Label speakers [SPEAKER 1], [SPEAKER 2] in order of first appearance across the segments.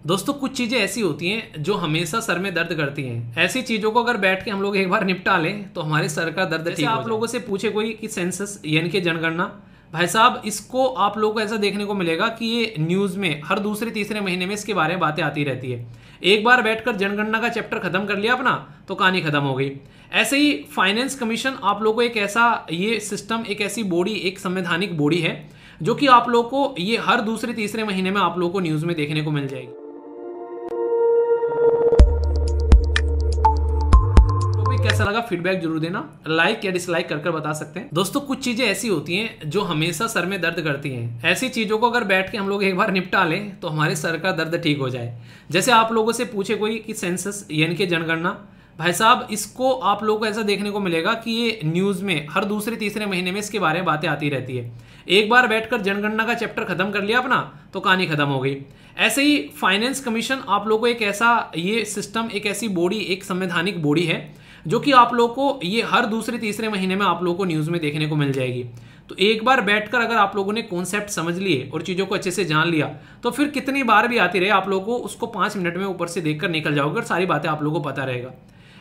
[SPEAKER 1] दोस्तों कुछ चीज़ें ऐसी होती हैं जो हमेशा सर में दर्द करती हैं। ऐसी चीज़ों को अगर बैठ के हम लोग एक बार निपटा लें तो हमारे सर का दर्द ठीक हो जाए। आप लोगों से पूछे कोई कि सेंसस यानी कि जनगणना, भाई साहब इसको आप लोगों को ऐसा देखने को मिलेगा कि ये न्यूज़ में हर दूसरे तीसरे महीने में इसके बारे में बातें आती रहती है। एक बार बैठकर जनगणना का चैप्टर खत्म कर लिया अपना तो कहानी खत्म हो गई। ऐसे ही फाइनेंस कमीशन आप लोगों को एक ऐसा ये सिस्टम, एक ऐसी बॉडी, एक संवैधानिक बॉडी है जो कि आप लोगों को ये हर दूसरे तीसरे महीने में आप लोगों को न्यूज़ में देखने को मिल जाएगी। कैसा लगा फीडबैक जरूर देना, लाइक या डिसलाइक कर बता सकते हैं। दोस्तों कुछ चीजें ऐसी होती हैं जो हमेशा सर में दर्द करती हैं। ऐसी चीजों को अगर बैठ के हम लोग एक बार निपटा लें तो हमारे सर का दर्द ठीक हो जाए। जैसे आप लोगों से पूछे कोई कि सेंसस यानी कि जनगणना, भाई साहब इसको आप लोगों को ऐसा देखने को मिलेगा कि ये न्यूज़ में हर दूसरे तीसरे महीने में इसके बारे में बातें आती रहती है। एक बार बैठकर जनगणना का चैप्टर खत्म कर लिया अपना तो कहानी खत्म हो गई। ऐसे ही फाइनेंस कमीशन आप लोगों को एक ऐसा ये सिस्टम, एक ऐसी बॉडी, एक संवैधानिक बॉडी है जो कि आप लोगों को ये हर दूसरे तीसरे महीने में आप लोगों को न्यूज़ में देखने को मिल जाएगी। तो एक बार बैठकर अगर आप लोगों ने कॉन्सेप्ट समझ लिए और चीज़ों को अच्छे से जान लिया तो फिर कितनी बार भी आती रहे आप लोगों को उसको 5 मिनट में ऊपर से देखकर निकल जाओगे और सारी बातें आप लोगों को पता रहेगा।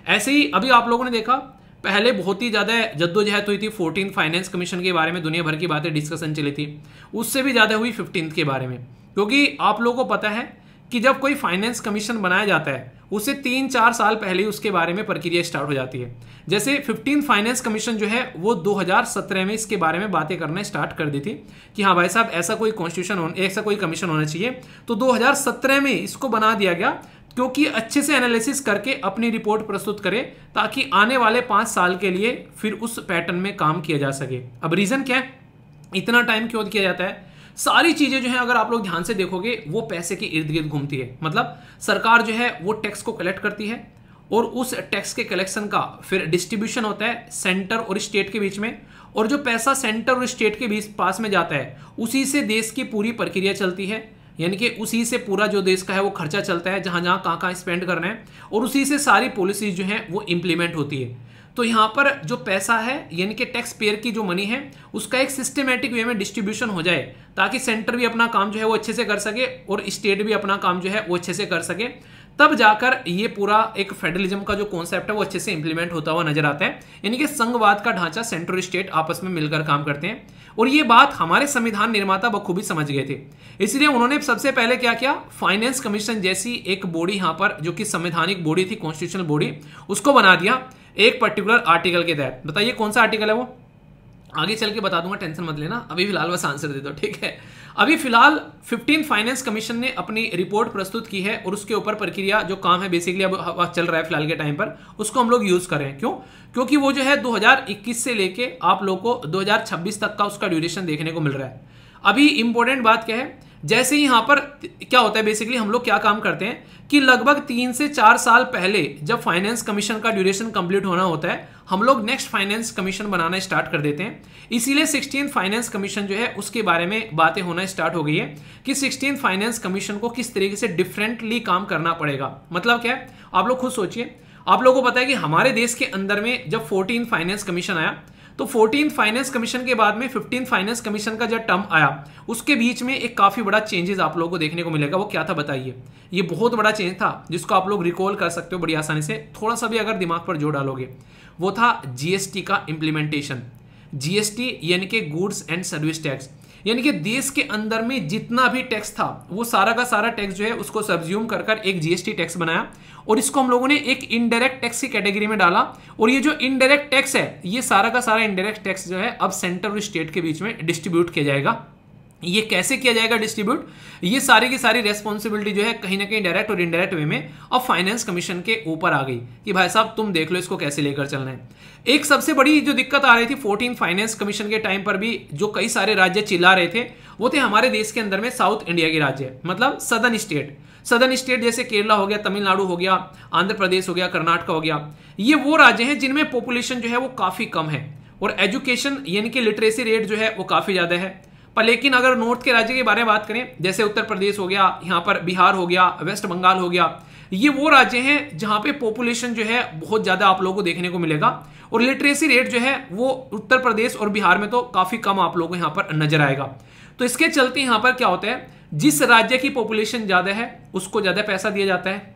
[SPEAKER 1] ऐसे ही अभी आप लोगों ने देखा पहले बहुत ही ज़्यादा जद्दोजहद हुई थी 14th फाइनेंस कमीशन के बारे में, दुनिया भर की बातें डिस्कशन चली थी। उससे भी ज़्यादा हुई 15th के बारे में, क्योंकि आप लोगों को पता है कि जब कोई फाइनेंस कमीशन बनाया जाता है उससे 3-4 साल पहले ही उसके बारे में प्रक्रिया स्टार्ट हो जाती है। जैसे 15th फाइनेंस कमीशन जो है वो 2017 में इसके बारे में बातें करना स्टार्ट कर दी थी कि हाँ भाई साहब ऐसा कोई कॉन्स्टिट्यूशन, ऐसा कोई कमीशन होना चाहिए। तो 2017 में इसको बना दिया गया क्योंकि अच्छे से एनालिसिस करके अपनी रिपोर्ट प्रस्तुत करे ताकि आने वाले 5 साल के लिए फिर उस पैटर्न में काम किया जा सके। अब रीजन क्या है, इतना टाइम क्यों किया जाता है? सारी चीजें जो है अगर आप लोग ध्यान से देखोगे वो पैसे के इर्द गिर्द घूमती है। मतलब सरकार जो है वो टैक्स को कलेक्ट करती है और उस टैक्स के कलेक्शन का फिर डिस्ट्रीब्यूशन होता है सेंटर और स्टेट के बीच में, और जो पैसा सेंटर और स्टेट के बीच पास में जाता है उसी से देश की पूरी प्रक्रिया चलती है। यानी कि उसी से पूरा जो देश का है वो खर्चा चलता है, जहां जहां कहाँ कहाँ स्पेंड करना है, और उसी से सारी पॉलिसीज जो है वो इंप्लीमेंट होती है। तो यहाँ पर जो पैसा है यानी कि टैक्स पेयर की जो मनी है उसका एक सिस्टमेटिक वे में डिस्ट्रीब्यूशन हो जाए ताकि सेंटर भी अपना काम जो है वो अच्छे से कर सके और स्टेट भी अपना काम जो है वो अच्छे से कर सके। तब जाकर ये पूरा एक फेडरलिज्म का जो कॉन्सेप्ट है वो अच्छे से इंप्लीमेंट होता हुआ नजर आता है। यानी कि संघवाद का ढांचा, सेंटर और स्टेट आपस में मिलकर काम करते हैं, और ये बात हमारे संविधान निर्माता बखूबी समझ गए थे। इसलिए उन्होंने सबसे पहले क्या किया, फाइनेंस कमीशन जैसी एक बॉडी यहाँ पर जो कि संवैधानिक बॉडी थी, कॉन्स्टिट्यूशनल बॉडी, उसको बना दिया एक पर्टिकुलर आर्टिकल के तहत। बताइए कौन सा आर्टिकल है वो, आगे चल के बता दूंगा, टेंशन मत लेना, अभी फिलहाल बस आंसर दे दो, ठीक है। अभी फिलहाल 15th फाइनेंस कमीशन ने अपनी रिपोर्ट प्रस्तुत की है और उसके ऊपर प्रक्रिया जो काम है बेसिकली अब चल रहा है फिलहाल के टाइम पर, उसको हम लोग यूज करें। क्यों? क्योंकि वो जो है 2021 से लेके आप लोग को 2026 तक का उसका ड्यूरेशन देखने को मिल रहा है। अभी इंपॉर्टेंट बात क्या है, जैसे ही यहाँ पर क्या होता है बेसिकली हम लोग क्या काम करते हैं कि लगभग 3 से 4 साल पहले जब फाइनेंस कमीशन का ड्यूरेशन कंप्लीट होना होता है हम लोग नेक्स्ट फाइनेंस कमीशन बनाना स्टार्ट कर देते हैं। इसीलिए 16th फाइनेंस कमीशन जो है उसके बारे में बातें होना स्टार्ट हो गई है कि 16th फाइनेंस कमीशन को किस तरीके से डिफरेंटली काम करना पड़ेगा। मतलब क्या है, आप लोग खुद सोचिए। आप लोगों को पता है कि हमारे देश के अंदर में जब 14th फाइनेंस कमीशन आया तो 14th फाइनेंस कमीशन के बाद में 15th फाइनेंस कमीशन का जब टर्म आया उसके बीच में एक काफी बड़ा चेंजेस आप लोगों को देखने को मिलेगा। वो क्या था बताइए? ये बहुत बड़ा चेंज था जिसको आप लोग रिकॉल कर सकते हो बड़ी आसानी से, थोड़ा सा भी अगर दिमाग पर जोर डालोगे। वो था जीएसटी का इंप्लीमेंटेशन। जीएसटी यानी कि गुड्स एंड सर्विस टैक्स, यानी कि देश के अंदर में जितना भी टैक्स था वो सारा का सारा टैक्स जो है उसको सब्ज्यूम कर एक जीएसटी टैक्स बनाया, और इसको हम लोगों ने एक इनडायरेक्ट टैक्स की कैटेगरी में डाला। और ये जो इनडायरेक्ट टैक्स है ये सारा का सारा इनडायरेक्ट टैक्स जो है अब सेंटर और स्टेट के बीच में डिस्ट्रीब्यूट किया जाएगा। ये कैसे किया जाएगा डिस्ट्रीब्यूट? ये सारी की सारी रेस्पॉन्सिबिलिटी जो है कहीं ना कहीं डायरेक्ट और इनडायरेक्ट वे में अब फाइनेंस कमीशन के ऊपर आ गई कि भाई साहब तुम देख लो इसको कैसे लेकर चलना है। एक सबसे बड़ी जो दिक्कत आ रही थी 14th फाइनेंस कमीशन के टाइम पर भी जो कई सारे राज्य चिल्ला रहे थे वो थे हमारे देश के अंदर में साउथ इंडिया के राज्य, मतलब सदर्न स्टेट। सदर्न स्टेट जैसे केरला हो गया, तमिलनाडु हो गया, आंध्र प्रदेश हो गया, कर्नाटक हो गया। ये वो राज्य हैं जिनमें पॉपुलेशन जो है वो काफी कम है और एजुकेशन यानी कि लिटरेसी रेट जो है वो काफी ज्यादा है। पर लेकिन अगर नॉर्थ के राज्य के बारे में बात करें जैसे उत्तर प्रदेश हो गया, यहाँ पर बिहार हो गया, वेस्ट बंगाल हो गया, ये वो राज्य हैं जहां पे पॉपुलेशन जो है बहुत ज्यादा आप लोगों को देखने को मिलेगा और लिटरेसी रेट जो है वो उत्तर प्रदेश और बिहार में तो काफी कम आप लोगों को यहाँ पर नजर आएगा। तो इसके चलते यहाँ पर क्या होता है जिस राज्य की पॉपुलेशन ज्यादा है उसको ज्यादा पैसा दिया जाता है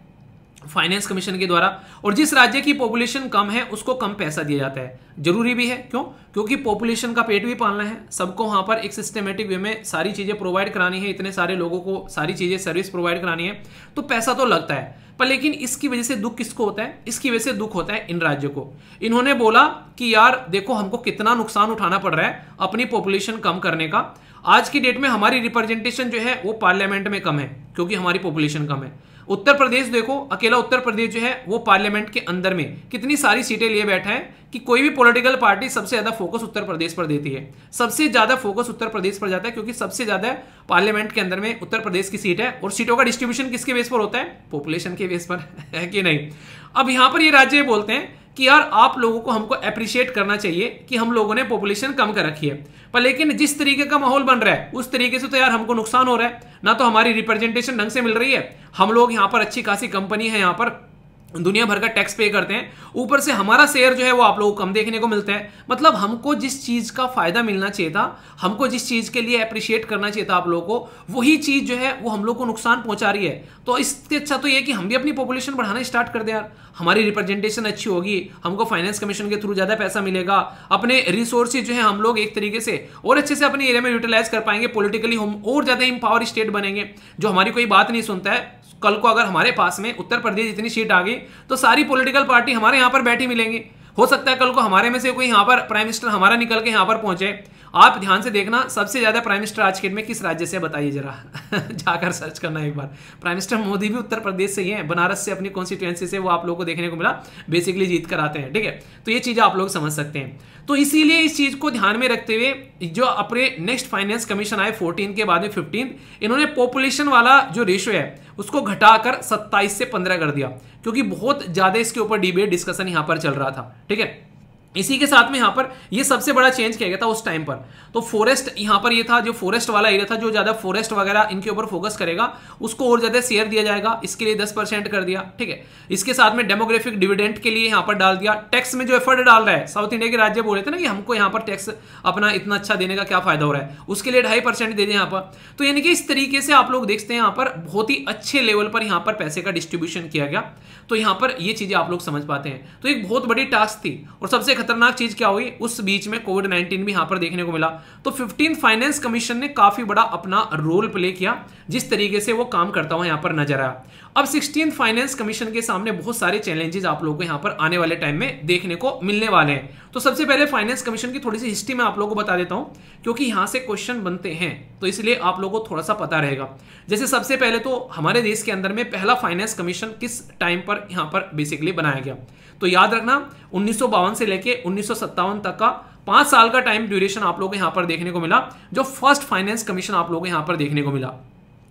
[SPEAKER 1] फाइनेंस कमीशन के द्वारा, और जिस राज्य की पॉपुलेशन कम है उसको कम पैसा दिया जाता है। जरूरी भी है, क्यों? क्योंकि पॉपुलेशन का पेट भी पालना है, सबको वहां पर एक सिस्टमेटिक वे में सारी चीजें प्रोवाइड करानी है, इतने सारे लोगों को सारी चीजें सर्विस प्रोवाइड करानी है, तो पैसा तो लगता है। पर लेकिन इसकी वजह से दुख किसको होता है? इसकी वजह से दुख होता है इन राज्यों को। इन्होंने बोला कि यार देखो हमको कितना नुकसान उठाना पड़ रहा है अपनी पॉपुलेशन कम करने का। आज की डेट में हमारी रिप्रेजेंटेशन जो है वो पार्लियामेंट में कम है क्योंकि हमारी पॉपुलेशन कम है। उत्तर प्रदेश देखो, अकेला उत्तर प्रदेश जो है वो पार्लियामेंट के अंदर में कितनी सारी सीटें लिए बैठा है कि कोई भी पॉलिटिकल पार्टी सबसे ज्यादा फोकस उत्तर प्रदेश पर देती है, सबसे ज्यादा फोकस उत्तर प्रदेश पर जाता है क्योंकि सबसे ज्यादा पार्लियामेंट के अंदर में उत्तर प्रदेश की सीट है, और सीटों का डिस्ट्रीब्यूशन किसके बेस पर होता है? पॉपुलेशन के बेस पर है कि नहीं। अब यहां पर ये राज्य बोलते हैं कि यार आप लोगों को हमको अप्रिशिएट करना चाहिए कि हम लोगों ने पॉपुलेशन कम कर रखी है, पर लेकिन जिस तरीके का माहौल बन रहा है उस तरीके से तो यार हमको नुकसान हो रहा है ना, तो हमारी रिप्रेजेंटेशन ढंग से मिल रही है, हम लोग यहाँ पर अच्छी खासी कंपनी है, यहाँ पर दुनिया भर का टैक्स पे करते हैं, ऊपर से हमारा शेयर जो है वो आप लोगों को कम देखने को मिलता है। मतलब हमको जिस चीज का फायदा मिलना चाहिए था, हमको जिस चीज के लिए अप्रिशिएट करना चाहिए था आप लोगों को, वही चीज जो है वो हम लोग को नुकसान पहुंचा रही है। तो इससे अच्छा तो ये कि हम भी अपनी पॉपुलेशन बढ़ाना स्टार्ट कर दें यार, हमारी रिप्रेजेंटेशन अच्छी होगी, हमको फाइनेंस कमीशन के थ्रू ज्यादा पैसा मिलेगा, अपने रिसोर्सेज जो है हम लोग एक तरीके से और अच्छे से अपने एरिया में यूटिलाइज कर पाएंगे, पॉलिटिकली हम और ज्यादा इंपावर स्टेट बनेंगे। जो हमारी कोई बात नहीं सुनता है, कल को अगर हमारे पास में उत्तर प्रदेश इतनी सीट आ गई तो सारी पॉलिटिकल पार्टी हमारे यहां पर बैठी मिलेंगी। हो सकता है कल को हमारे में से कोई यहां पर प्राइम मिनिस्टर हमारा निकल के यहां पर पहुंचे। आप ध्यान से देखना, सबसे ज्यादा प्राइम मिनिस्टर आज के डेट में किस राज्य से बताइए जरा जाकर सर्च करना एक बार। प्राइम मिनिस्टर मोदी भी उत्तर प्रदेश से ही हैं, बनारस से अपनी कॉन्स्टिट्यूएंसी से वो आप लोगों को देखने को मिला, बेसिकली जीत कर आते हैं। ठीक है, तो ये चीजें आप लोग समझ सकते हैं। तो इसीलिए इस चीज को ध्यान में रखते हुए जो अपने नेक्स्ट फाइनेंस कमीशन आए 14 के बाद में 15, इन्होंने पॉपुलेशन वाला जो रेशियो है उसको घटाकर 27 से 15 कर दिया, क्योंकि बहुत ज्यादा इसके ऊपर डिबेट डिस्कशन यहां पर चल रहा था। ठीक है, इसी के साथ में यहां पर ये सबसे बड़ा चेंज किया गया था उस टाइम पर। तो फॉरेस्ट यहां पर ये था, जो फॉरेस्ट वाला एरिया था, जो ज्यादा फॉरेस्ट वगैरह इनके ऊपर फोकस करेगा उसको और ज्यादा शेयर दिया जाएगा, इसके लिए 10% कर दिया। ठीक है, इसके साथ में डेमोग्राफिक डिविडेंड के लिए यहां पर डाल दिया। टैक्स में जो एफर्ट डाल रहा है, साउथ इंडिया के राज्य बोल रहे थे ना कि हमको यहां पर टैक्स अपना इतना अच्छा देने का क्या फायदा हो रहा है, उसके लिए 2.5% दे दें यहां पर। तो यानी कि इस तरीके से आप लोग देखते हैं यहां पर बहुत ही अच्छे लेवल पर यहां पर पैसे का डिस्ट्रीब्यूशन किया गया। तो यहां पर ये चीजें आप लोग समझ पाते हैं। तो एक बहुत बड़ी टास्क थी, और सबसे खतरनाक चीज क्या हुई, उस बीच में कोविड-19 भी यहां पर देखने को मिला। तो 15 फाइनेंस कमीशन ने काफी बड़ा अपना रोल प्ले किया, जिस तरीके से वो काम करता हुआ यहां पर नजर आया। अब 16 फाइनेंस कमीशन के सामने बहुत सारे चैलेंजेस आप लोगों को यहां पर आने वाले टाइम में देखने को मिलने वाले हैं। तो सबसे पहले फाइनेंस कमीशन की थोड़ी सी हिस्ट्री मैं आप लोगों को बता देता हूं, क्योंकि यहां से क्वेश्चन बनते हैं, तो इसलिए आप लोगों को थोड़ा सा पता रहेगा। जैसे सबसे पहले तो हमारे देश के अंदर में पहला फाइनेंस कमीशन किस टाइम पर यहां पर बेसिकली बनाया गया, तो याद रखना 1952 से लेके 1957 तक का 5 साल का टाइम ड्यूरेशन आप लोगों को यहां पर देखने को मिला, जो फर्स्ट फाइनेंस कमीशन आप लोगों को यहां पर देखने को मिला।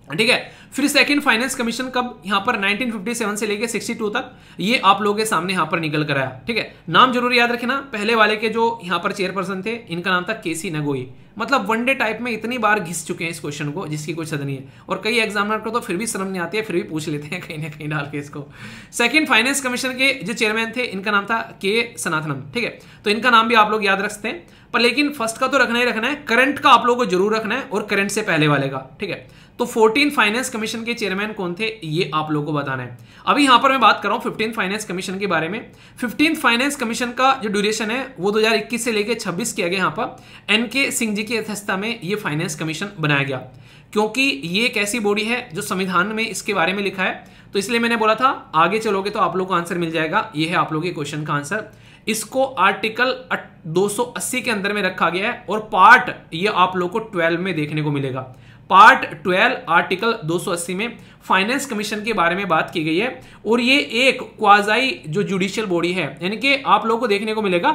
[SPEAKER 1] ठीक है, फिर सेकंड फाइनेंस कमीशन कब, यहां पर 1957 से लेके 62 तक, ये आप लोगों के सामने यहां पर निकल कर आया। ठीक है, नाम जरूर याद रखना। पहले वाले के जो यहां पर चेयरपर्सन थे, इनका नाम था केसी नगोई। मतलब वनडे टाइप में इतनी बार घिस चुके हैं इस क्वेश्चन को, जिसकी कोई हद नहीं है, और कई एग्जामिनर को तो फिर भी शर्म नहीं आती है, फिर भी पूछ लेते हैं कहीं ना कहीं डाल के इसको। सेकंड फाइनेंस कमीशन के जो चेयरमैन थे, इनका नाम था के सनातनम। ठीक है, तो इनका नाम भी आप लोग याद रख सकते हैं, पर लेकिन फर्स्ट का तो रखना ही रखना है, करंट का आप लोगों को जरूर रखना है, और करंट से पहले वाले का। ठीक है, तो 14 फाइनेंस कमीशन के चेयरमैन कौन थे, ये आप लोगों को बताना है। अभी यहां पर मैं बात कर रहा हूं 15 फाइनेंस कमीशन के बारे में। 15 फाइनेंस कमीशन का जो ड्यूरेशन है वो 2021 से लेकर 26 किया गया। यहां पर एनके सिंह जी की अध्यक्षता में ये फाइनेंस कमीशन बनाया गया, क्योंकि ये एक ऐसी बॉडी है जो संविधान में इसके बारे में लिखा है, तो इसलिए मैंने बोला था आगे चलोगे तो आप लोग को आंसर मिल जाएगा। ये है आप लोगों के क्वेश्चन का आंसर। इसको आर्टिकल 280 के अंदर में रखा गया है, और पार्ट ये आप लोग को 12 में देखने को मिलेगा। पार्ट 12 आर्टिकल 280 में फाइनेंस कमीशन के बारे में बात की गई है, और ये एक क्वाजाई जो जुडिशियल बॉडी है, यानी कि आप लोगों को देखने को मिलेगा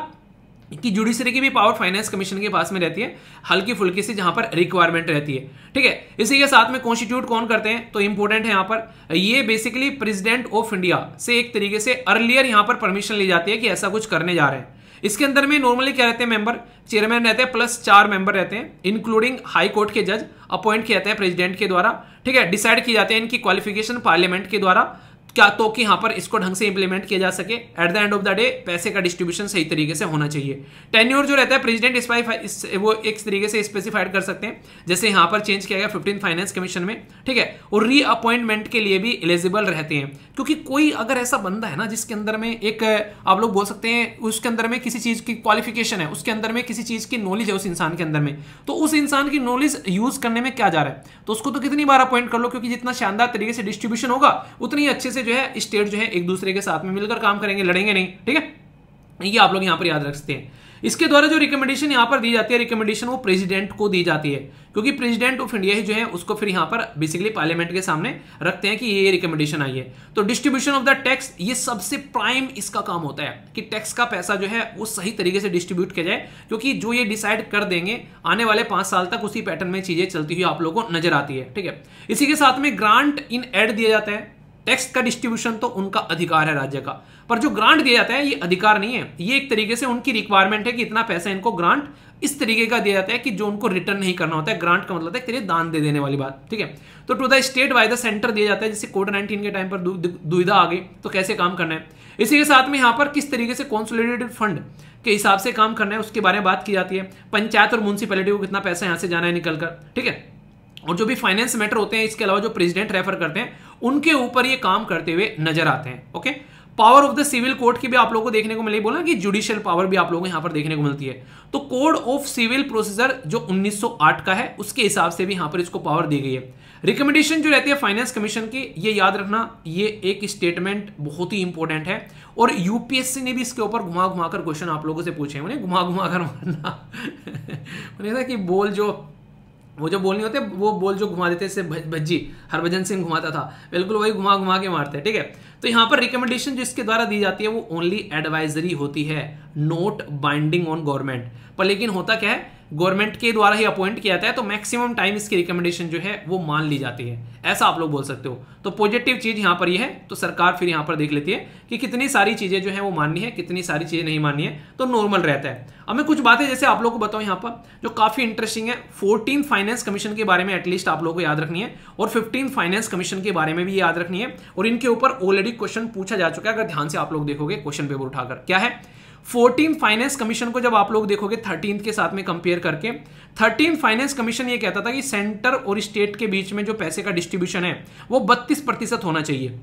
[SPEAKER 1] कि जुडिशरी की भी पावर फाइनेंस कमीशन के पास में रहती है, हल्की फुल्की सी जहां पर रिक्वायरमेंट रहती है। ठीक है, इसी के साथ में कॉन्स्टिट्यूट कौन करते हैं, तो इंपॉर्टेंट है यहां पर, ये बेसिकली प्रेसिडेंट ऑफ इंडिया से एक तरीके से अर्लियर यहां पर परमिशन ली जाती है कि ऐसा कुछ करने जा रहे हैं। इसके अंदर में नॉर्मली क्या रहते हैं मेंबर, चेयरमैन रहते हैं प्लस 4 मेंबर रहते हैं, इंक्लूडिंग हाई कोर्ट के जज अपॉइंट किए जाते हैं प्रेसिडेंट के द्वारा। ठीक है, डिसाइड किए जाते हैं इनकी क्वालिफिकेशन पार्लियामेंट के द्वारा। क्या, तो कि यहाँ पर इसको ढंग से इंप्लीमेंट किया जा सके। At the end of the day पैसे का डिस्ट्रीब्यूशन सही तरीके से होना चाहिए। टेन्योर जो रहता है प्रेसिडेंट वो एक तरीके से स्पेसिफाइड कर सकते हैं, जैसे यहाँ पर चेंज किया गया 15 फाइनेंस कमीशन में, ठीक है। और रीअपॉइंटमेंट के लिए भी एलिजिबल रहते हैं, क्योंकि कोई अगर ऐसा बंदा है ना जिसके अंदर में एक आप लोग बोल सकते हैं उसके अंदर में किसी चीज की क्वालिफिकेशन है, उसके अंदर में किसी चीज की नॉलेज है उस इंसान के अंदर में, तो उस इंसान की नॉलेज यूज करने में क्या जा रहा है, तो उसको तो कितनी बार अपॉइंट कर लो, क्योंकि जितना शानदार तरीके से डिस्ट्रीब्यूशन होगा उतनी अच्छे से जो है स्टेट जो है एक दूसरे के साथ में मिलकर काम करेंगे, लड़ेंगे नहीं, ठीक है। ये आप लोग यहां पर याद रख सकते हैं। इसके द्वारा जो रिकमेंडेशन यहां पर दी जाती है, रिकमेंडेशन वो प्रेसिडेंट को दी जाती है, क्योंकि प्रेसिडेंट ऑफ इंडिया ही जो है उसको फिर यहां पर बेसिकली पार्लियामेंट के सामने रखते हैं कि ये रिकमेंडेशन आई है। तो डिस्ट्रीब्यूशन ऑफ द टैक्स, ये सबसे प्राइम इसका काम होता है कि टैक्स का पैसा जो है वो सही तरीके से डिस्ट्रीब्यूट किया जाए, क्योंकि जो ये डिसाइड कर देंगे आने वाले 5 साल तक उसी पैटर्न में चीजें चलती हुई आप लोगों को नजर आती है, ठीक है। इसी के साथ में ग्रांट इन एड दिया जाता है। टैक्स का डिस्ट्रीब्यूशन तो उनका अधिकार है राज्य का, पर जो ग्रांट दिया जाता है ये अधिकार नहीं है, ये एक तरीके से उनकी रिक्वायरमेंट है कि इतना पैसा इनको ग्रांट इस तरीके का दिया जाता है कि जो उनको रिटर्न नहीं करना होता है। ग्रांट का मतलब है तेरे दान दे देने वाली बात, ठीक है। तो to the state by the centre दिया जाता है, जैसे कोविड-19 के टाइम पर दुविधा आ गई तो कैसे काम करना है। इसी के साथ में यहाँ पर किस तरीके से कंसोलिडेटेड फंड के हिसाब से काम करना है उसके बारे में बात की जाती है। पंचायत और म्यूनिसिपैलिटी को कितना पैसा यहाँ से जाना है निकल कर, ठीक है। और जो भी फाइनेंस मैटर होते हैं, इसके अलावा जो प्रेसिडेंट रेफर करते हैं उनके ऊपर ये काम करते हुए नजर आते हैं, okay. Power of the civil court की भी आप लोगों को देखने को मिली, बोला कि जुडिशियल पावर भी आप लोगों को यहां पर देखने को मिलती है। तो कोड ऑफ सिविल प्रोसीजर जो 1908 का है उसके हिसाब से भी यहां पर इसको पावर दी गई है। रिकमेंडेशन जो रहती है फाइनेंस कमीशन की, ये याद रखना, ये एक स्टेटमेंट बहुत ही इंपॉर्टेंट है और यूपीएससी ने भी इसके ऊपर घुमा घुमा कर क्वेश्चन आप लोगों से पूछे हैं, उन्हें घुमा घुमा कर मारना उन्हें था कि बोल जो वो जो बोल नहीं होते, वो बोल जो घुमा देते जैसे भज्जी हरभजन सिंह घुमाता था, बिल्कुल वही घुमा घुमा के मारते हैं, ठीक है। तो यहाँ पर रिकमेंडेशन जिसके द्वारा दी जाती है वो ओनली एडवाइजरी होती है, नोट बाइंडिंग ऑन गवर्नमेंट। पर लेकिन होता क्या है, गवर्नमेंट के द्वारा ही अपॉइंट किया जाता है, तो मैक्सिमम टाइम इसकी रिकमेंडेशन जो है वो मान ली जाती है, ऐसा आप लोग बोल सकते हो। तो पॉजिटिव चीज यहाँ पर ये है, तो सरकार फिर यहाँ पर देख लेती है कि कितनी सारी चीजें जो है वो माननी है, कितनी सारी चीजें नहीं माननी है, तो नॉर्मल रहता है। अब मैं कुछ बातें जैसे आप लोगों को बताऊं यहाँ पर जो काफी इंटरेस्टिंग है। 14 फाइनेंस कमीशन के बारे में एटलीस्ट आप लोगों को याद रखनी है, और 15 फाइनेंस कमीशन के बारे में भी याद रखनी है, और इनके ऊपर ऑलरेडी क्वेश्चन पूछा जा चुका है, अगर ध्यान से आप लोग देखोगे क्वेश्चन पेपर उठाकर। क्या है 14 फाइनेंस कमीशन को जब आप लोग देखोगे 13 के साथ में कंपेयर करके, 13 फाइनेंस कमीशन ये कहता था कि सेंटर और स्टेट के बीच में जो पैसे का डिस्ट्रीब्यूशन है वो 32% होना चाहिए।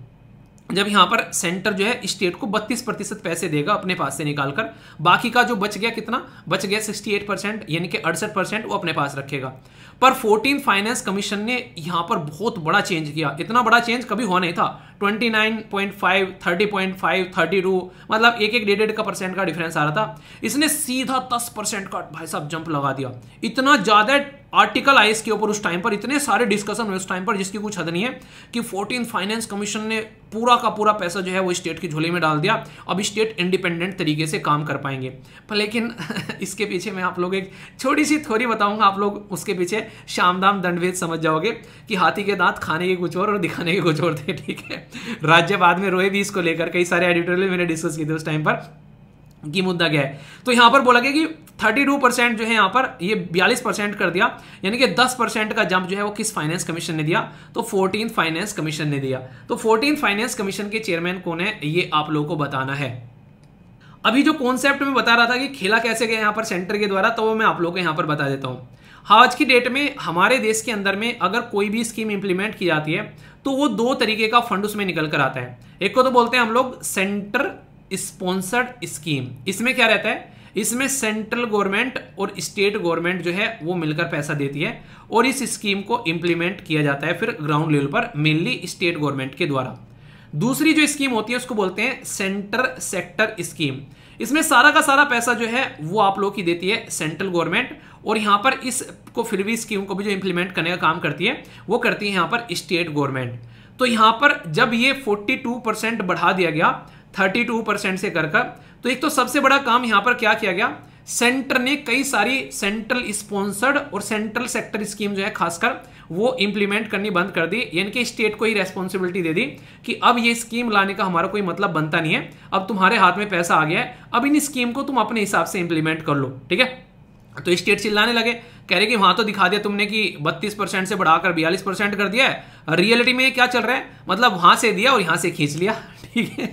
[SPEAKER 1] जब यहां पर सेंटर जो है स्टेट को 32% पैसे देगा अपने पास से निकालकर, बाकी का जो बच गया कितना बच गया 68% यानी कि 68% वो अपने पास रखेगा। पर 14 फाइनेंस कमीशन ने यहां पर बहुत बड़ा चेंज किया, इतना बड़ा चेंज कभी हुआ नहीं था। 29.5, 30.5, 32, मतलब एक 1.5% का डिफरेंस आ रहा था, इसने सीधा 10% का भाई साहब जंप लगा दिया। इतना ज्यादा आर्टिकल आए इसके ऊपर उस टाइम पर, इतने सारे डिस्कशन हुए उस टाइम पर जिसकी कुछ हद नहीं है, कि 14 फाइनेंस कमीशन ने पूरा का पूरा पैसा जो है वो स्टेट की झोली में डाल दिया। अब स्टेट इंडिपेंडेंट तरीके से काम कर पाएंगे। पर लेकिन इसके पीछे मैं आप लोग एक छोटी सी थ्योरी बताऊंगा, आप लोग उसके पीछे शामदाम दंडभेद समझ जाओगे कि हाथी के दांत खाने के कुछ और दिखाने के कुछ और थे, ठीक है। राज्यवाद में रोए भी इसको लेकर कई सारे एडिटोरियल मैंने डिस्कस किए थे उस टाइम पर कि मुद्दा क्या है। तो यहां पर बोला गया कि 32% जो है यहां पर ये 42% कर दिया, यानी कि 10% का जंप जो है वो किस फाइनेंस कमीशन ने दिया, तो 14 फाइनेंस कमीशन ने दिया। तो 14 फाइनेंस कमीशन के चेयरमैन कौन है ये आप लोगों को बताना है। अभी जो कॉन्सेप्ट में बता रहा था कि खेला कैसे गया यहां पर सेंटर के द्वारा, तो वो मैं आप लोगों को यहां पर बता देता हूं। आज की डेट में हमारे देश के अंदर में अगर कोई भी स्कीम इंप्लीमेंट की जाती है तो वो 2 तरीके का फंड उसमें निकल कर आता है। एक को तो बोलते हैं हम लोग सेंटर स्पॉन्सर्ड स्कीम। इसमें क्या रहता है, इसमें सेंट्रल गवर्नमेंट और स्टेट गवर्नमेंट जो है वो मिलकर पैसा देती है और इस स्कीम को इंप्लीमेंट किया जाता है फिर ग्राउंड लेवल पर मेनली स्टेट गवर्नमेंट के द्वारा। दूसरी जो स्कीम होती है उसको बोलते हैं सेंटर सेक्टर स्कीम। इसमें सारा का सारा पैसा जो है वो आप लोग की देती है सेंट्रल गवर्नमेंट, और यहां पर इसको फिर भी स्कीम को भी जो इंप्लीमेंट करने का काम करती है वो करती है यहां पर स्टेट गवर्नमेंट। तो यहां पर जब ये 42% बढ़ा दिया गया 32% से कर, तो एक तो सबसे बड़ा काम यहां पर क्या किया गया, सेंटर ने कई सारी सेंट्रल स्पॉन्सर्ड और सेंट्रल सेक्टर स्कीम जो है खासकर वो इंप्लीमेंट करनी बंद कर दी, यानी कि स्टेट को ही रेस्पॉन्सिबिलिटी दे दी कि अब ये स्कीम लाने का हमारा कोई मतलब बनता नहीं है, अब तुम्हारे हाथ में पैसा आ गया है, अब इन स्कीम को तुम अपने हिसाब से इंप्लीमेंट कर लो, ठीक है। तो स्टेट चिल्लाने लगे, कह रहे कि वहां तो दिखा दिया तुमने कि 32% से बढ़ाकर 42% कर दिया है, रियलिटी में क्या चल रहा है, मतलब वहां से दिया और यहां से खींच लिया। ठीक है।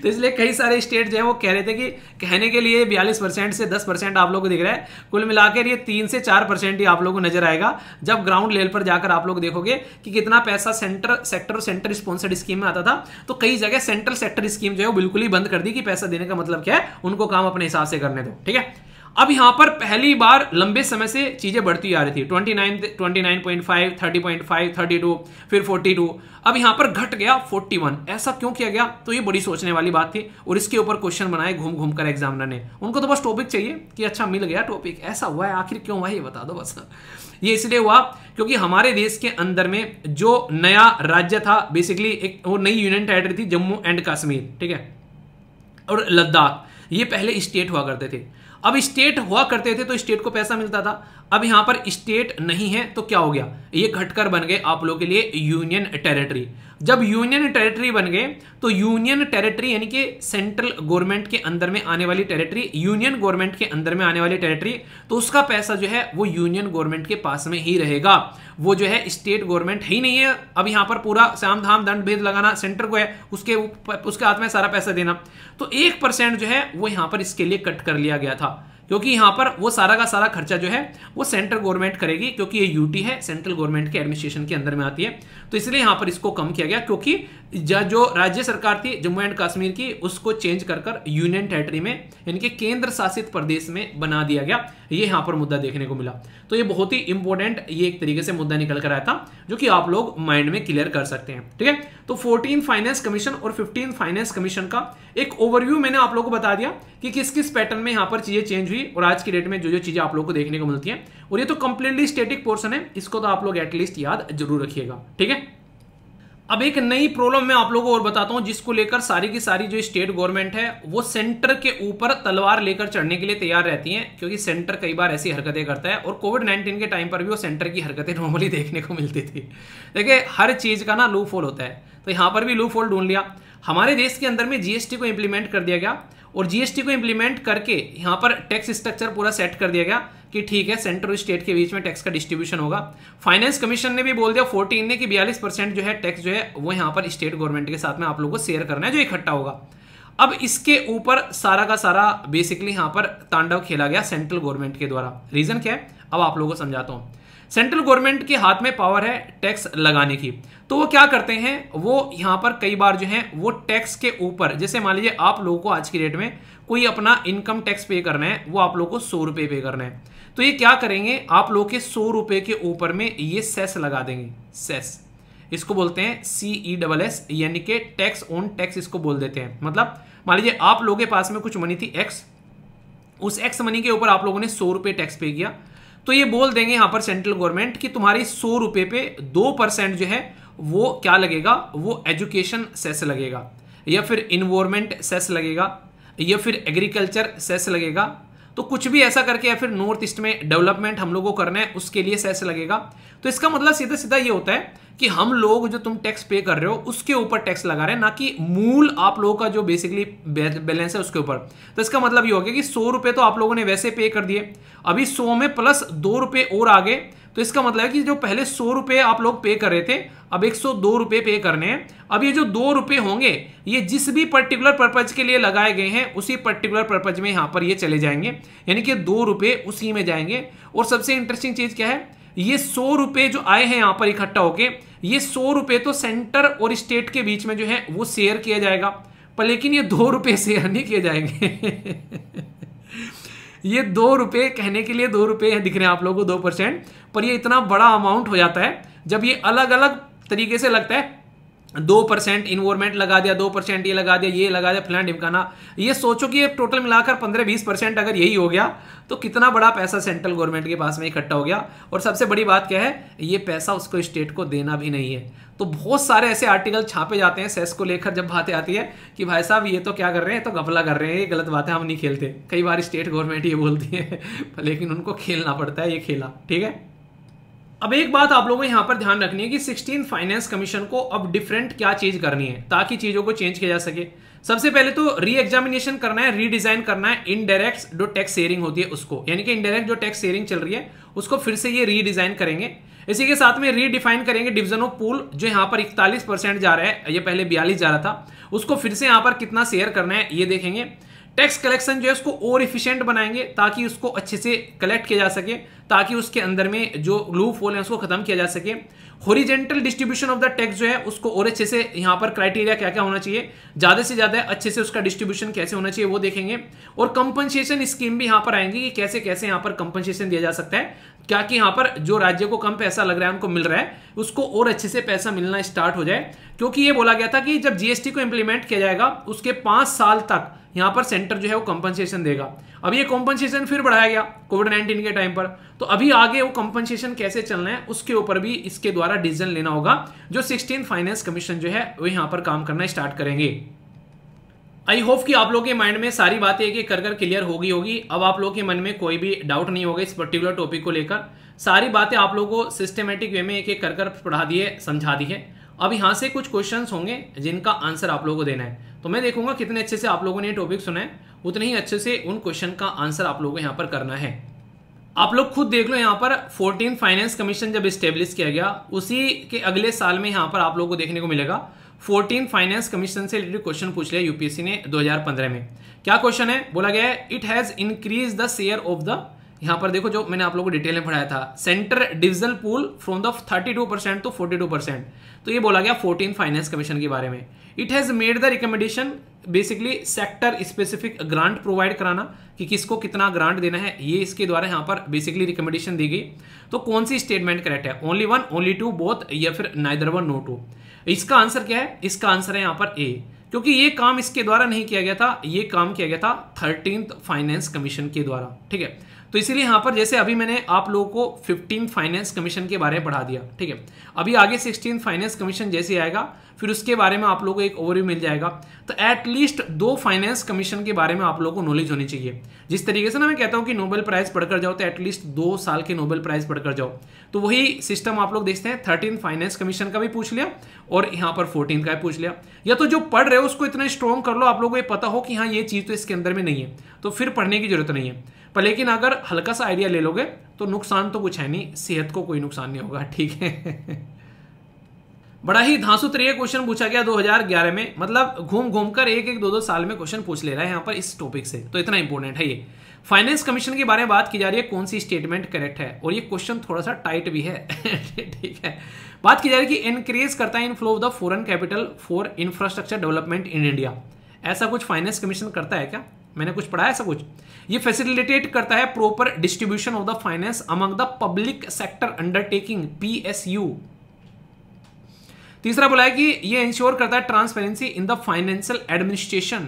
[SPEAKER 1] तो इसलिए कई सारे स्टेट जो है वो कह रहे थे कि कहने के लिए 42% से 10% आप लोगों को दिख रहा है, कुल मिलाकर ये 3 से 4% ही आप लोगों को नजर आएगा जब ग्राउंड लेवल पर जाकर आप लोग देखोगे कि कितना पैसा सेंटर स्पॉन्सर्ड स्कीम में आता था। तो कई जगह सेंट्रल सेक्टर स्कीम जो है वो बिल्कुल ही बंद कर दी कि पैसा देने का मतलब क्या है, उनको काम अपने हिसाब से करने दो। ठीक है। अब यहां पर पहली बार लंबे समय से चीजें बढ़ती आ रही थी, 29.5, 30.5, 32, फिर 42, अब यहां पर घट गया 41। ऐसा क्यों किया गया? तो ये बड़ी सोचने वाली बात थी और इसके ऊपर क्वेश्चन बनाए घूम घूम कर एग्जामिनर ने। उनको तो बस टॉपिक चाहिए कि अच्छा मिल गया टॉपिक, ऐसा हुआ है, आखिर क्यों हुआ ये बता दो बस। ये इसलिए हुआ क्योंकि हमारे देश के अंदर में जो नया राज्य था, बेसिकली एक वो नई यूनियन टेरिटरी थी, जम्मू एंड कश्मीर, ठीक है, और लद्दाख, ये पहले स्टेट हुआ करते थे। अब स्टेट हुआ करते थे तो स्टेट को पैसा मिलता था, अब यहां पर स्टेट नहीं है तो क्या हो गया, ये घटकर बन गए आप लोगों के लिए यूनियन टेरिटरी। जब यूनियन टेरिटरी बन गए तो यूनियन टेरिटरी यानी कि सेंट्रल गवर्नमेंट के अंदर में आने वाली टेरिटरी, यूनियन गवर्नमेंट के अंदर में आने वाली टेरिटरी, तो उसका पैसा जो है वो यूनियन गवर्नमेंट के पास में ही रहेगा, वो जो है स्टेट गवर्नमेंट ही नहीं है। अब यहां पर पूरा साम धाम दंड भेद लगाना सेंटर को है, उसके हाथ में सारा पैसा देना। तो 1% जो है वो यहां पर इसके लिए कट कर लिया गया था, क्योंकि यहां पर वो सारा का सारा खर्चा जो है वो सेंट्रल गवर्नमेंट करेगी, क्योंकि ये यूटी है, सेंट्रल गवर्नमेंट के एडमिनिस्ट्रेशन के अंदर में आती है। तो इसलिए यहां पर इसको कम किया गया, क्योंकि जो राज्य सरकार थी जम्मू एंड कश्मीर की, उसको चेंज कर यूनियन टेरिटरी में यानी कि केंद्र शासित प्रदेश में बना दिया गया। ये यहां पर मुद्दा देखने को मिला। तो ये बहुत ही इंपॉर्टेंट ये एक तरीके से मुद्दा निकल कर आया था, जो कि आप लोग माइंड में क्लियर कर सकते हैं। ठीक है। तो 14 फाइनेंस कमीशन और 15 फाइनेंस कमीशन का एक ओवरव्यू मैंने आप लोगों को बता दिया कि किस किस पैटर्न में यहां पर चीजें चेंज हुई और आज की डेट में जो जो चीजें आप लोगों को देखने को मिलती हैं। और ये तो कंप्लीटली स्टैटिक पोर्शन है, इसको तो आप लोग एटलीस्ट याद जरूर रखिएगा। ठीक है। अब एक नई प्रॉब्लम मैं आप लोगों को और बताता हूं, जिसको लेकर सारी की सारी जो स्टेट गवर्नमेंट है वो सेंटर के ऊपर तलवार लेकर चढ़ने के लिए तैयार रहती हैं, क्योंकि सेंटर कई बार ऐसी हरकतें करता है। और कोविड-19 के टाइम पर भी वो सेंटर की हरकतें नॉर्मली देखने को मिलती थी। देखिए हर चीज का ना लूप होल होता है, तो यहां पर भी लूप होल ढूंढ लिया। हमारे देश के अंदर में जीएसटी को इंप्लीमेंट कर दिया गया, और जीएसटी को इंप्लीमेंट करके यहां पर टैक्स स्ट्रक्चर पूरा सेट कर दिया गया कि ठीक है सेंटर और स्टेट के बीच में टैक्स का डिस्ट्रीब्यूशन होगा। फाइनेंस कमीशन ने भी बोल दिया 14 ने कि 42% जो है टैक्स जो है वो यहां पर स्टेट गवर्नमेंट के साथ में आप लोगों को शेयर करना है, जो इकट्ठा होगा। अब इसके ऊपर सारा का सारा बेसिकली यहां पर तांडव खेला गया सेंट्रल गवर्नमेंट के द्वारा। रीजन क्या है अब आप लोगों को समझाता हूं। सेंट्रल गवर्नमेंट के हाथ में पावर है टैक्स लगाने की, तो वो क्या करते हैं, वो यहां पर कई बार जो है वो टैक्स के ऊपर, जैसे मान लीजिए आप लोगों को आज की डेट में कोई अपना इनकम टैक्स पे करना है, वो आप लोगों को 100 रुपए पे करना है, तो ये क्या करेंगे, आप लोगों के 100 रुपए के ऊपर में ये सेस लगा देंगे। सेस इसको बोलते हैं CESS, यानी कि टैक्स ऑन टैक्स इसको बोल देते हैं। मतलब मान लीजिए आप लोगों के पास में कुछ मनी थी X, उस X मनी के ऊपर आप लोगों ने 100 रुपए टैक्स पे किया, तो ये बोल देंगे यहां पर सेंट्रल गवर्नमेंट कि तुम्हारी 100 रुपए पे 2% जो है वो क्या लगेगा, वो एजुकेशन सेस लगेगा, या फिर इन्वायरमेंट सेस लगेगा, या फिर एग्रीकल्चर सेस लगेगा, तो कुछ भी ऐसा करके, या फिर नॉर्थ ईस्ट में डेवलपमेंट हम लोगों को करना है उसके लिए सेस लगेगा। तो इसका मतलब सीधा सीधा ये होता है कि हम लोग जो तुम टैक्स पे कर रहे हो उसके ऊपर टैक्स लगा रहे हैं, ना कि मूल आप लोगों का जो बेसिकली बैलेंस है उसके ऊपर। तो इसका मतलब ये हो गया कि 100 रुपए तो आप लोगों ने वैसे पे कर दिए, अभी 100 में प्लस 2 रुपए और आगे, तो इसका मतलब है कि जो पहले 100 रुपए आप लोग पे कर रहे थे अब 102 रुपए पे करने हैं। अब ये जो 2 रुपए होंगे ये जिस भी पर्टिकुलर पर्पज के लिए लगाए गए हैं उसी पर्टिकुलर पर्पज में यहां पर ये चले जाएंगे, यानी कि 2 रुपए उसी में जाएंगे। और सबसे इंटरेस्टिंग चीज क्या है, ये 100 रुपए जो आए हैं यहां पर इकट्ठा होके, ये 100 रुपए तो सेंटर और स्टेट के बीच में जो है वो शेयर किया जाएगा, पर लेकिन ये 2 रुपए शेयर नहीं किए जाएंगे। ये 2 रुपए कहने के लिए 2 रुपए दिख रहे हैं आप लोगों को 2%, पर ये इतना बड़ा अमाउंट हो जाता है जब ये अलग अलग तरीके से लगता है। 2% इन्वायरमेंट लगा दिया, 2% ये लगा दिया, ये लगा दिया, फलाना ढिमकाना। ये सोचो कि ये टोटल मिलाकर 15-20% अगर यही हो गया तो कितना बड़ा पैसा सेंट्रल गवर्नमेंट के पास में इकट्ठा हो गया। और सबसे बड़ी बात क्या है, ये पैसा उसको स्टेट को देना भी नहीं है। तो बहुत सारे ऐसे आर्टिकल छापे जाते हैं सेस को लेकर, जब बातें आती है कि भाई साहब ये तो क्या कर रहे हैं, तो घपला कर रहे हैं, ये गलत बात है, हम नहीं खेलते। कई बार स्टेट गवर्नमेंट ये बोलती है, लेकिन उनको खेलना पड़ता है ये खेला। ठीक है। अब एक बात आप लोगों को यहां पर ध्यान रखनी है कि 16 फाइनेंस कमीशन को अब डिफरेंट क्या चीज करनी है ताकि चीजों को चेंज किया जा सके। सबसे पहले तो री एग्जामिनेशन करना है, रीडिजाइन करना है इनडायरेक्ट जो टैक्स शेयरिंग होती है उसको, यानी कि इनडायरेक्ट जो टैक्स शेयरिंग चल रही है उसको फिर से ये रीडिजाइन करेंगे। इसी के साथ में रीडिफाइन करेंगे डिवीजन ऑफ पूल, जो यहाँ पर 41% जा रहा है, ये पहले 42 जा रहा था, उसको फिर से यहाँ पर कितना शेयर करना है ये देखेंगे। टैक्स कलेक्शन जो है उसको और इफिशिएंट बनाएंगे ताकि उसको अच्छे से कलेक्ट किया जा सके, ताकि उसके अंदर में जो लूप होल है उसको खत्म किया जा सके। Horizontal distribution of the tax जो है उसको और अच्छे से, यहाँ पर क्राइटेरिया क्या क्या होना चाहिए, ज्यादा से ज्यादा अच्छे से उसका डिस्ट्रीब्यूशन कैसे होना चाहिए वो देखेंगे। और कंपनसेशन स्कीम भी यहाँ पर आएंगी कि कैसे कैसे यहाँ पर कंपनसेशन दिया जा सकता है, क्या कि यहाँ पर जो राज्य को कम पैसा लग रहा है उनको मिल रहा है उसको और अच्छे से पैसा मिलना स्टार्ट हो जाए। क्योंकि ये बोला गया था कि जब जीएसटी को इंप्लीमेंट किया जाएगा उसके 5 साल तक यहाँ पर सेंटर जो है वो कंपनसेशन देगा। अब ये कंपनसेशन फिर बढ़ाया गया कोविड-19 के टाइम पर, तो अभी आगे वो कंपनसेशन कैसे चलना है उसके ऊपर भी इसके द्वारा डिसीजन लेना होगा, जो 16 फाइनेंस कमीशन जो है वो यहाँ पर काम करना स्टार्ट करेंगे। आई होप कि आप लोगों के माइंड में सारी बातें एक एक कर क्लियर होगी। अब आप लोगों के मन में कोई भी डाउट नहीं होगा इस पर्टिकुलर टॉपिक को लेकर। सारी बातें आप लोगों को सिस्टमेटिक वे में एक एक कर पढ़ा दी है, समझा दी है। अब यहाँ से कुछ क्वेश्चंस होंगे जिनका आंसर आप लोगों को देना है, तो मैं देखूंगा कितने अच्छे से आप लोगों ने ये टॉपिक सुना है, उतने ही अच्छे से उन क्वेश्चन का आंसर आप लोगों को यहाँ पर करना है। आप लोग खुद देख लो, यहाँ पर 14 फाइनेंस कमीशन जब स्टेब्लिश किया गया उसी के अगले साल में यहाँ पर आप लोगों को देखने को मिलेगा 14 फाइनेंस कमीशन से रिलेटेड क्वेश्चन पूछ लिया यूपीएससी ने 2015 में। क्या क्वेश्चन है, बोला गया है it has increase the share of the, यहाँ पर देखो जो मैंने आप लोगों को डिटेल में पढ़ाया था, centre divisional pool from the 32% to 42%। तो ये बोला गया 14 फाइनेंस कमीशन के बारे में। It has made the recommendation basically sector specific grant provide कराना, कि किसको कितना ग्रांट देना है, ये इसके द्वारा यहाँ पर बेसिकली रिकमेंडेशन दी गई। तो कौन सी स्टेटमेंट करेक्ट है, only one, only two, both, या फिर नाइदर वन, नो टू। इसका आंसर क्या है, इसका आंसर है यहाँ पर ए, क्योंकि ये काम इसके द्वारा नहीं किया गया था, ये काम किया गया था 13th फाइनेंस कमीशन के द्वारा। ठीक है, तो इसीलिए यहाँ पर जैसे अभी मैंने आप लोगों को 15 फाइनेंस कमीशन के बारे में पढ़ा दिया, ठीक है, अभी आगे 16 फाइनेंस कमीशन जैसे आएगा फिर उसके बारे में आप लोगों को एक ओवरव्यू मिल जाएगा। तो एटलीस्ट 2 फाइनेंस कमीशन के बारे में आप लोगों को नॉलेज होनी चाहिए। जिस तरीके से ना मैं कहता हूँ कि नोबेल प्राइज पढ़कर जाओ, तो एटलीस्ट 2 साल के नोबेल प्राइज पढ़कर जाओ। तो वही सिस्टम आप लोग देखते हैं, 13 फाइनेंस कमीशन का भी पूछ लिया और यहाँ पर 14 का भी पूछ लिया। या तो जो पढ़ रहे हो उसको इतना स्ट्रॉन्ग कर लो, आप लोगों को ये पता हो कि हाँ ये चीज़ तो इसके अंदर में नहीं है, तो फिर पढ़ने की जरूरत नहीं है। पर लेकिन अगर हल्का सा आइडिया ले लोगे तो नुकसान तो कुछ है नहीं, सेहत को कोई नुकसान नहीं होगा। ठीक है। बड़ा ही धांसू तरीके क्वेश्चन पूछा गया 2011 में, मतलब घूम घूम कर एक एक 2-2 साल में क्वेश्चन पूछ ले रहा है यहाँ पर इस टॉपिक से, तो इतना इंपॉर्टेंट है ये। फाइनेंस कमीशन के बारे में बात की जा रही है, कौन सी स्टेटमेंट करेक्ट है, और ये क्वेश्चन थोड़ा सा टाइट भी है। ठीक है, बात की जा रही है कि इनक्रीज करता है inflow of the foreign capital for infrastructure development in India. ऐसा कुछ फाइनेंस कमीशन करता है क्या, मैंने कुछ पढ़ा है ऐसा कुछ। ये फैसिलिटेट करता है proper distribution of the finance among the public sector undertaking PSU। तीसरा बोला है कि ये इंश्योर करता है transparency in the financial administration.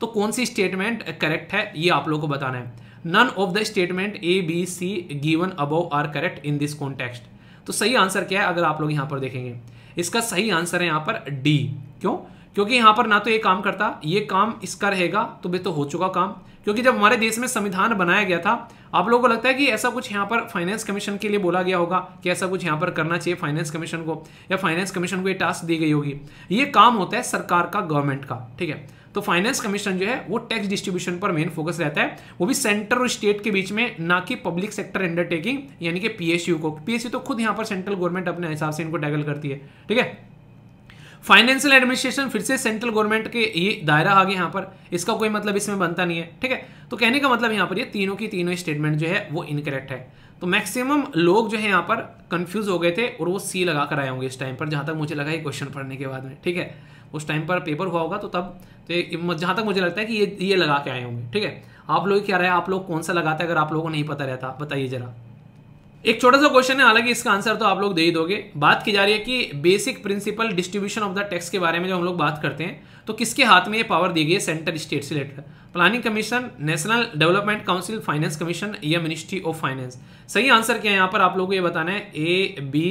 [SPEAKER 1] तो कौन सी स्टेटमेंट करेक्ट है ये आप लोगों को बताना है। None of the statement ABC given above are correct in this context. तो सही आंसर क्या है अगर आप लोग यहां पर देखेंगे, इसका सही आंसर है यहां पर D। क्यों, क्योंकि यहां पर ना तो ये काम करता, ये काम इसका रहेगा तो बे तो हो चुका काम। क्योंकि जब हमारे देश में संविधान बनाया गया था, आप लोगों को लगता है कि ऐसा कुछ यहाँ पर फाइनेंस कमीशन के लिए बोला गया होगा कि ऐसा कुछ यहाँ पर करना चाहिए फाइनेंस कमीशन को, या फाइनेंस कमीशन को ये टास्क दी गई होगी। ये काम होता है सरकार का, गवर्नमेंट का। ठीक है, तो फाइनेंस कमीशन जो है वो टैक्स डिस्ट्रीब्यूशन पर मेन फोकस रहता है, वो भी सेंटर और स्टेट के बीच में, ना कि पब्लिक सेक्टर अंडरटेकिंग यानी कि PSU को। PSU तो खुद यहाँ पर सेंट्रल गवर्नमेंट अपने हिसाब से इनको टैकल करती है। ठीक है, फाइनेंशियल एडमिनिस्ट्रेशन फिर से सेंट्रल गवर्नमेंट के ये दायरा आ गया यहाँ पर, इसका कोई मतलब इसमें बनता नहीं है। ठीक है, तो कहने का मतलब यहाँ पर ये तीनों की तीनों स्टेटमेंट जो है वो इनकरेक्ट है। तो मैक्सिमम लोग जो है यहाँ पर कंफ्यूज हो गए थे और वो C लगा कर आए होंगे इस टाइम पर, जहाँ तक मुझे लगा ये क्वेश्चन पढ़ने के बाद में। ठीक है, उस टाइम पर पेपर हुआ होगा तो तब, तो जहाँ तक मुझे लगता है कि ये लगा के आए होंगे। ठीक है, आप लोग क्या रहे, आप लोग कौन सा लगाते हैं, अगर आप लोगों को नहीं पता रहता बताइए जरा। एक छोटा सा क्वेश्चन है, हालांकि इसका आंसर तो आप लोग दे ही दोगे। बात की जा रही है कि basic principle distribution of the tax के बारे में जब हम लोग बात करते हैं तो किसके हाथ में ये पावर दी गई है, सेंटर स्टेट से related. Planning commission, national development council, finance commission या मिनिस्ट्री ऑफ फाइनेंस। सही आंसर क्या है यहाँ पर आप लोगों को ये बताना है, A, B,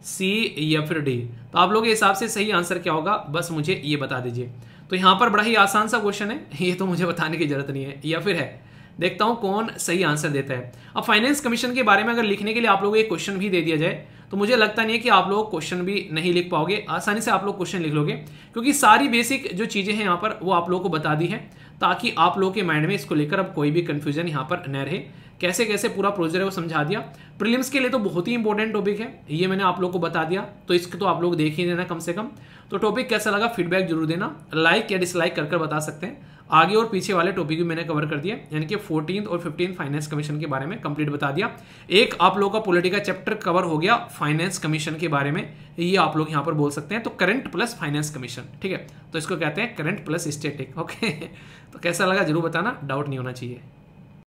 [SPEAKER 1] C या फिर D। तो आप लोगों के हिसाब से सही आंसर क्या होगा, बस मुझे ये बता दीजिए। तो यहाँ पर बड़ा ही आसान सा क्वेश्चन है, ये तो मुझे बताने की जरूरत नहीं है। या फिर है देखता हूं कौन सही आंसर देता है। अब फाइनेंस कमीशन के बारे में अगर लिखने के लिए आप लोगों को एक क्वेश्चन भी दे दिया जाए तो मुझे लगता नहीं है कि आप लोग क्वेश्चन भी नहीं लिख पाओगे, आसानी से आप लोग क्वेश्चन लिख लोगे, क्योंकि सारी बेसिक जो चीजें हैं यहाँ पर वो आप लोगों को बता दी है, ताकि आप लोगों के माइंड में इसको लेकर अब कोई भी कंफ्यूजन यहाँ पर न रहे। कैसे कैसे पूरा प्रोसीजर है वो समझा दिया। प्रीलिम्स के लिए तो बहुत ही इंपॉर्टेंट टॉपिक है, ये मैंने आप लोगों को बता दिया, तो इसको तो आप लोग देख ही देना कम से कम। तो टॉपिक कैसा लगा फीडबैक जरूर देना, लाइक या डिसलाइक कर बता सकते हैं। आगे और पीछे वाले टॉपिक भी मैंने कवर कर दिया, यानी कि 14th और 15th फाइनेंस कमीशन के बारे में कंप्लीट बता दिया। एक आप लोगों का पॉलिटी का चैप्टर कवर हो गया फाइनेंस कमीशन के बारे में, ये आप लोग यहाँ पर बोल सकते हैं। तो करंट प्लस फाइनेंस कमीशन, ठीक है, तो इसको कहते हैं करंट प्लस स्टैटिक। ओके तो कैसा लगा जरूर बताना, डाउट नहीं होना चाहिए।